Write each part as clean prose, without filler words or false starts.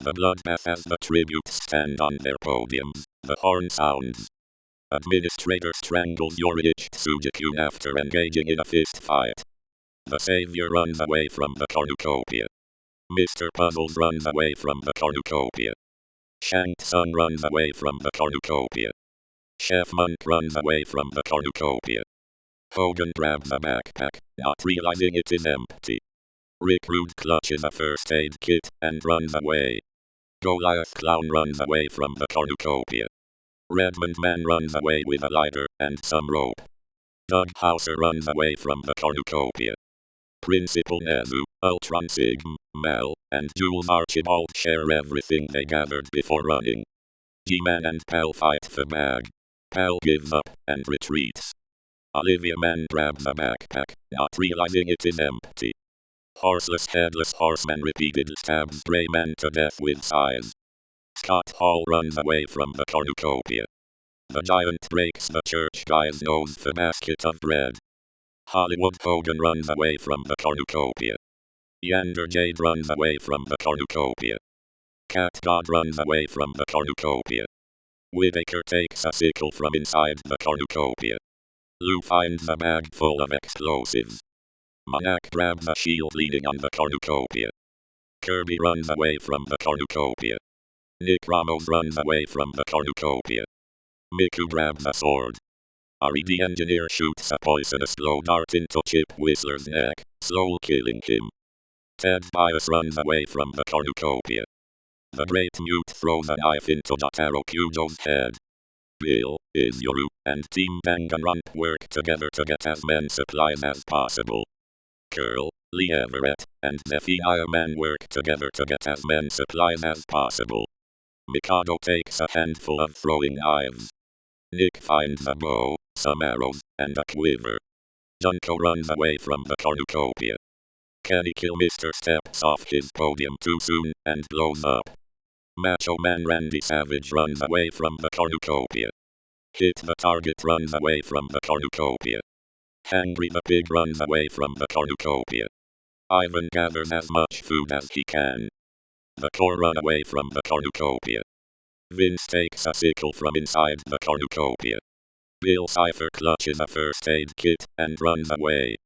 The bloodbath as the tributes stand on their podiums. The horn sounds. Administrator strangles Yorich Tsujikun after engaging in a fist fight. The savior runs away from the cornucopia. Mr. Puzzles runs away from the cornucopia. Shank's son runs away from the cornucopia. Chef Monk runs away from the cornucopia. Hogan grabs a backpack, not realizing it is empty. Rick Rude clutches a first aid kit and runs away. Goliath Clown runs away from the cornucopia. Redmond Man runs away with a lighter and some rope. Doug Hauser runs away from the cornucopia. Principal Nezu, Ultron Sigm, Mal, and Jules Archibald share everything they gathered before running. G-Man and Pal fight the bag. Pal gives up and retreats. Olivia Man grabs a backpack, not realizing it is empty. Horseless Headless Horseman repeatedly stabs Grey Man to death with size. Scott Hall runs away from the cornucopia. The giant breaks the church guy's nose with a basket of bread. Hollywood Hogan runs away from the cornucopia. Yander Jade runs away from the cornucopia. Cat God runs away from the cornucopia. Whitaker takes a sickle from inside the cornucopia. Lou finds a bag full of explosives. Monak grabs a shield leading on the cornucopia. Kirby runs away from the cornucopia. Nick Ramos runs away from the cornucopia. Miku grabs a sword. Ari the engineer shoots a poisonous blow dart into Chip Whistler's neck, slowly killing him. Ted Bias runs away from the cornucopia. The Great Mute throws a knife into Jotaro Kujo's head. Bill, Izuru, and Team Danganronpa work together to get as many supplies as possible. Curl, Lee Everett, and Zephaniah Man work together to get as many supplies as possible. Mikado takes a handful of throwing knives. Nick finds a bow, some arrows, and a quiver. Junko runs away from the cornucopia. Kenny Killmister steps off his podium too soon and blows up. Macho Man Randy Savage runs away from the cornucopia. Hit the Target runs away from the cornucopia. Hangry the Pig runs away from the cornucopia. Ivan gathers as much food as he can. The Core run away from the cornucopia. Vince takes a sickle from inside the cornucopia. Bill Cipher clutches a first aid kit and runs away.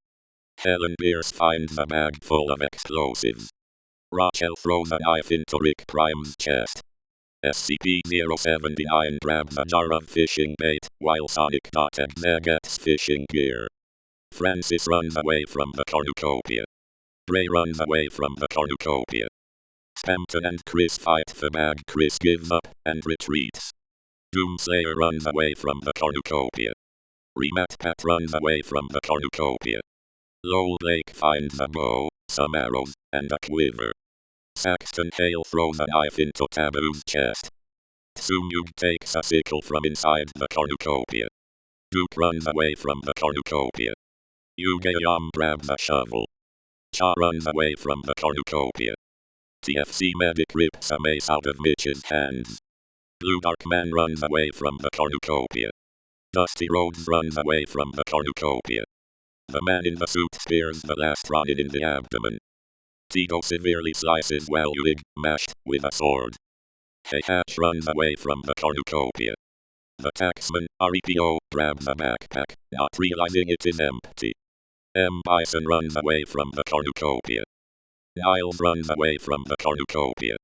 Helen Pierce finds a bag full of explosives. Rachel throws a knife into Rick Prime's chest. SCP-079 grabs a jar of fishing bait, while Sonic.exe gets fishing gear. Francis runs away from the cornucopia. Bray runs away from the cornucopia. Spampton and Chris fight the bag. Chris gives up and retreats. Doomslayer runs away from the cornucopia. Remat Pat runs away from the cornucopia. Lowell Blake finds a bow, some arrows, and a quiver. Saxton Hale throws a knife into Taboo's chest. Tsumug takes a sickle from inside the cornucopia. Duke runs away from the cornucopia. Yugeyam grabs a shovel. Cha runs away from the cornucopia. TFC Medic rips a mace out of Mitch's hands. Blue Dark Man runs away from the cornucopia. Dusty Rhodes runs away from the cornucopia. The man in the suit spears the last Ronin in the abdomen. Tito severely slices Waluig, mashed, with a sword. Heihachi runs away from the cornucopia. The taxman, REPO, grabs a backpack, not realizing it is empty. M. Bison runs away from the cornucopia. Niles runs away from the cornucopia.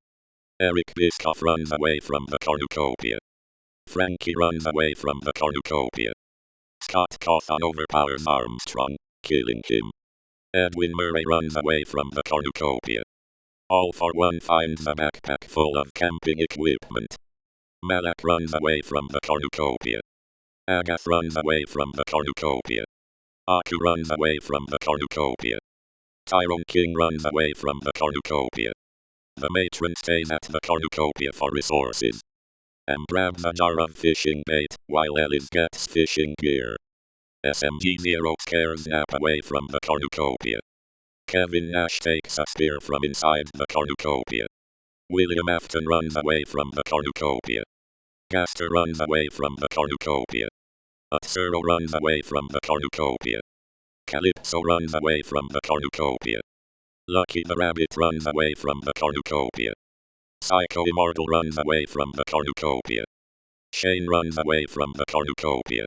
Eric Biscoff runs away from the cornucopia. Frankie runs away from the cornucopia. Scott Cawthon overpowers Armstrong, killing him. Edwin Murray runs away from the cornucopia. All for One finds a backpack full of camping equipment. Malak runs away from the cornucopia. Agath runs away from the cornucopia. Aku runs away from the cornucopia. Tyrone King runs away from the cornucopia. The matron stays at the cornucopia for resources. M grabs a jar of fishing bait, while Ellis gets fishing gear. SMG-0 scares Nap away from the cornucopia. Kevin Nash takes a spear from inside the cornucopia. William Afton runs away from the cornucopia. Gaster runs away from the cornucopia. Atsuro runs away from the cornucopia. Calypso runs away from the cornucopia. Lucky the Rabbit runs away from the cornucopia. Psycho Immortal runs away from the cornucopia. Shane runs away from the cornucopia.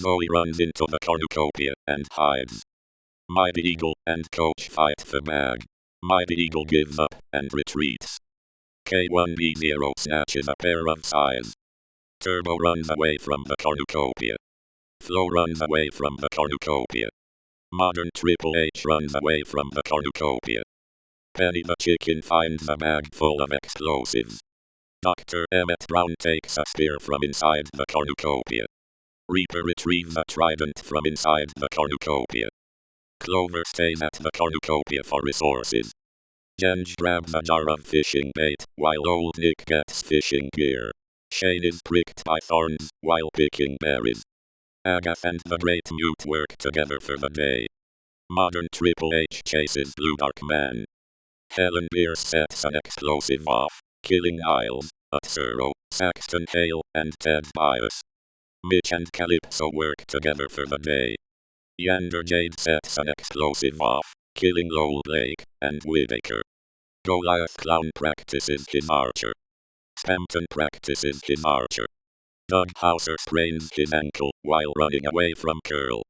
Zoe runs into the cornucopia and hides. Mighty Eagle and Coach fight the bag. Mighty Eagle gives up and retreats. K1B0 snatches a pair of size. Turbo runs away from the cornucopia. Flo runs away from the cornucopia. Modern Triple H runs away from the cornucopia. Penny the Chicken finds a bag full of explosives. Dr. Emmett Brown takes a spear from inside the cornucopia. Reaper retrieves a trident from inside the cornucopia. Clover stays at the cornucopia for resources. Genge grabs a jar of fishing bait, while old Nick gets fishing gear. Shane is pricked by thorns, while picking berries. Agatha and the Great Mute work together for the day. Modern Triple H chases Blue Dark Man. Helen Pierce sets an explosive off, killing Niles, Atsuro, Saxton Hale, and Ted Bias. Mitch and Calypso work together for the day. Yander Jade sets an explosive off, killing Lowell Blake and Whitaker. Goliath Clown practices his archer. Spampton practices his archer. Doug Hauser sprains his ankle while running away from Curl.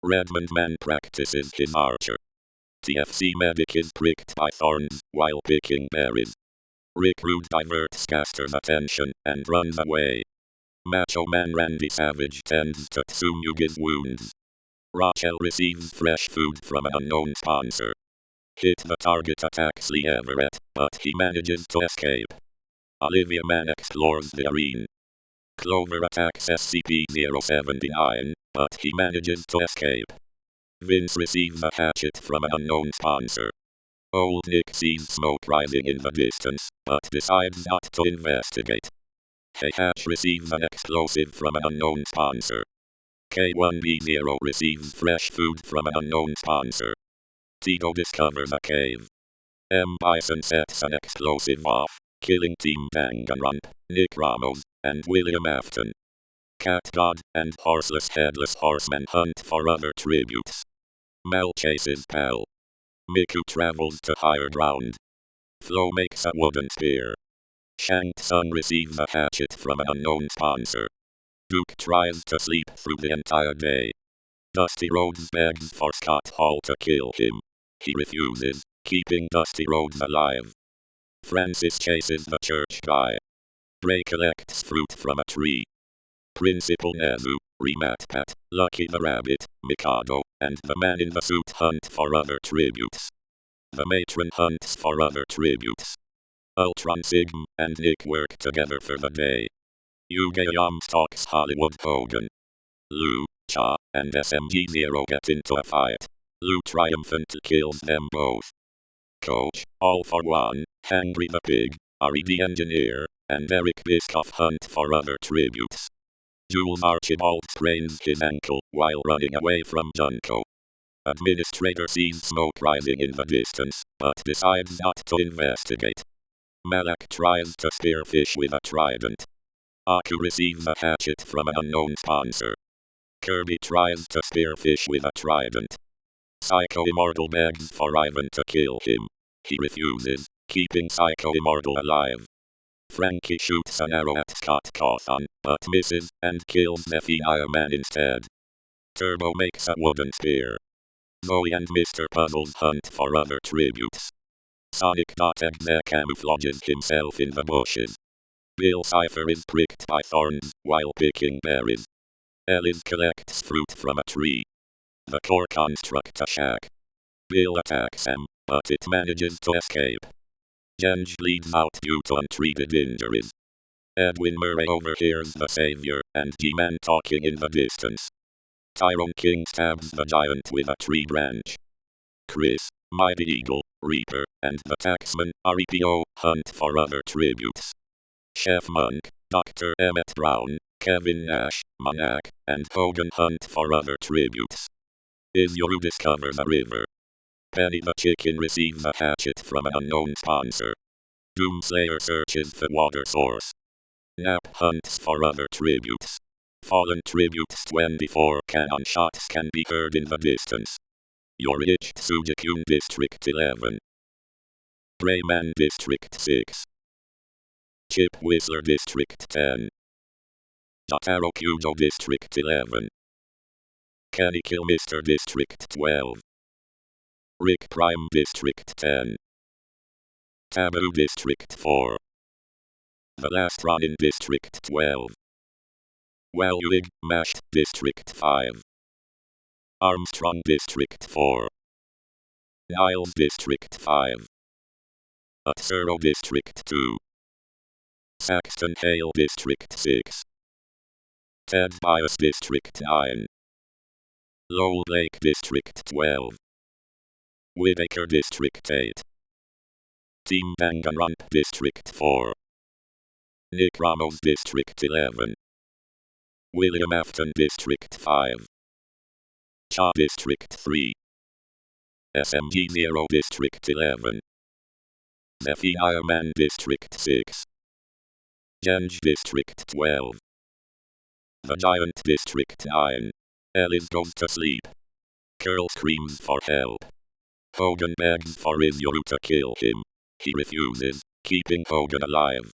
Redmond Man practices his archer. TFC Medic is pricked by thorns while picking berries. Rick Rude diverts Caster's attention and runs away. Macho Man Randy Savage tends to Tsumugi's wounds. Rachel receives fresh food from an unknown sponsor. Hit the Target attacks Lee Everett, but he manages to escape. Olivia Mann explores the arena. Clover attacks SCP-079, but he manages to escape. Vince receives a hatchet from an unknown sponsor. Old Nick sees smoke rising in the distance, but decides not to investigate. Hatch receives an explosive from an unknown sponsor. K1B0 receives fresh food from an unknown sponsor. Tigo discovers a cave. M. Bison sets an explosive off, killing Team Danganronpa, Nick Ramos, and William Afton. Cat God and Horseless Headless Horseman hunt for other tributes. Mal chases Pal. Miku travels to higher ground. Flo makes a wooden spear. Shanked Sun receives a hatchet from an unknown sponsor. Duke tries to sleep through the entire day. Dusty Rhodes begs for Scott Hall to kill him. He refuses, keeping Dusty Rhodes alive. Francis chases the church guy. Bray collects fruit from a tree. Principal Nezu, Rematpat, Lucky the Rabbit, Mikado, and the Man in the Suit hunt for other tributes. The Matron hunts for other tributes. Ultron Sigm and Nick work together for the day. Yuge Yam stalks Hollywood Hogan. Lou, Cha, and SMG0 get into a fight. Lou triumphant kills them both. Coach, All for One, Hangry the Pig, Ari the Engineer, and Eric Biscoff hunt for other tributes. Jules Archibald sprains his ankle while running away from Junko. Administrator sees smoke rising in the distance, but decides not to investigate. Malak tries to spearfish with a trident. Aku receives a hatchet from an unknown sponsor. Kirby tries to spearfish with a trident. Psycho Immortal begs for Ivan to kill him. He refuses, keeping Psycho Immortal alive. Frankie shoots an arrow at Scott Cawthon, but misses, and kills Zephaniah Man instead. Turbo makes a wooden spear. Zoe and Mr. Puzzles hunt for other tributes. Sonic.exe camouflages himself in the bushes. Bill Cipher is pricked by thorns while picking berries. Ellis collects fruit from a tree. The core construct a shack. Bill attacks him, but it manages to escape. Genge bleeds out due to untreated injuries. Edwin Murray overhears the Savior and G-Man talking in the distance. Tyrone King stabs the giant with a tree branch. Chris, Mighty Eagle, Reaper, and the Taxman, REPO, hunt for other tributes. Chef Monk, Dr. Emmett Brown, Kevin Nash, Monarch, and Hogan hunt for other tributes. Izuru discovers a river. Penny the Chicken receives a hatchet from an unknown sponsor. Doomslayer searches the water source. Nap hunts for other tributes. Fallen Tributes 24 cannon shots can be heard in the distance. Yorich Tsujikun District 11. Brayman District 6. Chip Whistler District 10. Taro Kujo District 11. Kenny Kilmister District 12. Rick Prime District 10. Taboo District 4. The Last Run in District 12. Wellwig, Mashed District 5. Armstrong District 4. Niles District 5. Atsuro District 2. Saxton Hale District 6. Ted Bias District 9. Lowell Lake District 12. Whitaker District 8. Team Danganronpa District 4. Nick Ramos District 11. William Afton District 5. Cha District 3. SMG 0 District 11. Zephyr Man District 6. Genge District 12. The Giant District 9. Ellis goes to sleep. Curl screams for help. Hogan begs for Ryuru to kill him. He refuses, keeping Hogan alive.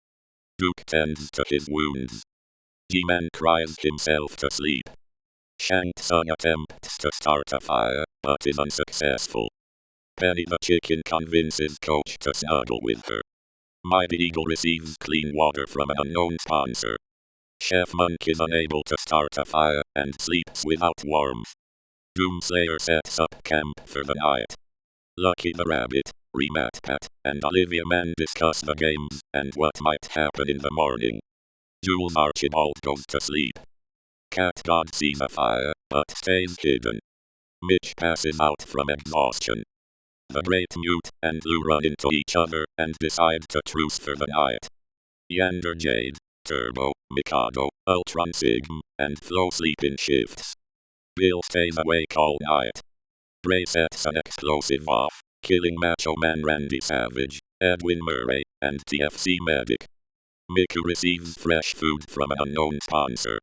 Duke tends to his wounds. G-Man cries himself to sleep. Shang-Tsung attempts to start a fire, but is unsuccessful. Penny the Chicken convinces Coach to snuggle with her. Mighty Eagle receives clean water from an unknown sponsor. Chef Monk is unable to start a fire and sleeps without warmth. Doomslayer sets up camp for the night. Lucky the Rabbit, Remat Pat, and Olivia Mann discuss the games and what might happen in the morning. Jules Archibald goes to sleep. Cat God sees a fire, but stays hidden. Mitch passes out from exhaustion. The Great Mute and Lou run into each other and decide to truce for the night. Yander Jade, Turbo, Mikado, Ultron Sigm, and Flo sleep in shifts. Bill stays awake all night. Bray sets an explosive off, killing Macho Man Randy Savage, Edwin Murray, and TFC Medic. Miku receives fresh food from an unknown sponsor.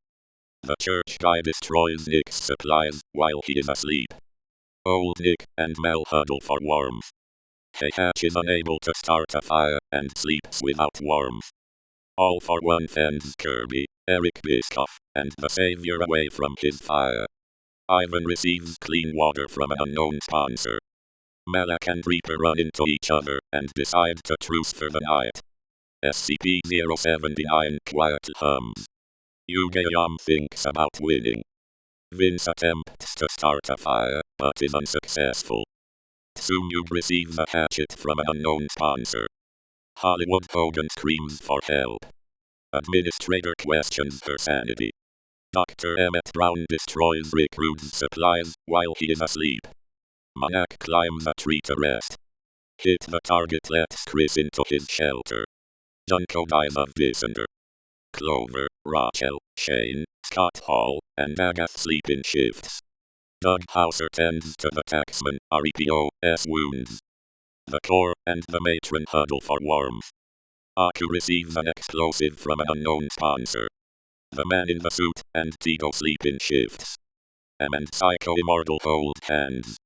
The church guy destroys Nick's supplies while he is asleep. Old Nick and Mel huddle for warmth. Heihachi is unable to start a fire and sleeps without warmth. All for One fends Kirby, Eric Bischoff, and the Savior away from his fire. Ivan receives clean water from an unknown sponsor. Malak and Reaper run into each other and decide to truce for the night. SCP-079 quietly hums. Yuge-Yam thinks about winning. Vince attempts to start a fire, but is unsuccessful. Tsumug receives a hatchet from an unknown sponsor. Hollywood Hogan screams for help. Administrator questions her sanity. Dr. Emmett Brown destroys Rick Rude's supplies while he is asleep. Manak climbs a tree to rest. Hit the target lets Chris into his shelter. Junko dies of dysentery. Clover, Rachel, Shane, Scott Hall, and Agath sleep in shifts. Doug Hauser tends to the taxman, REPO's wounds. The Core and the Matron huddle for warmth. Aku receives an explosive from an unknown sponsor. The Man in the Suit and Tito sleep in shifts. M and Psycho Immortal hold hands.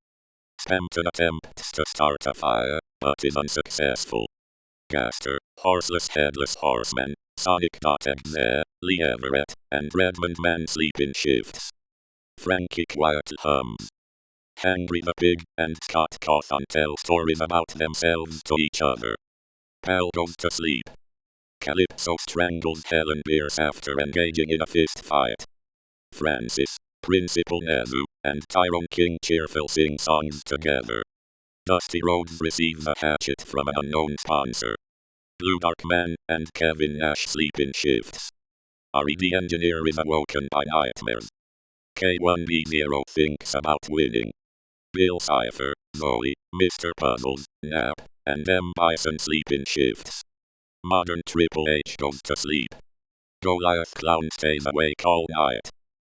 Spampton attempts to start a fire, but is unsuccessful. Gaster, Horseless Headless Horseman, Sonic.exe, Lee Everett, and Redmond Man sleep in shifts. Frankie quietly hums. Hangry the Pig and Scott Cawthon tell stories about themselves to each other. Pal goes to sleep. Calypso strangles Helen Pierce after engaging in a fist fight. Francis, Principal Nezu, and Tyrone King cheerful sing songs together. Dusty Rhodes receives a hatchet from an unknown sponsor. Blue Dark Man and Kevin Nash sleep in shifts. Ari the Engineer is awoken by nightmares. K1B0 thinks about winning. Bill Cipher, Zoe, Mr. Puzzles, Nap, and M. Bison sleep in shifts. Modern Triple H goes to sleep. Goliath Clown stays awake all night.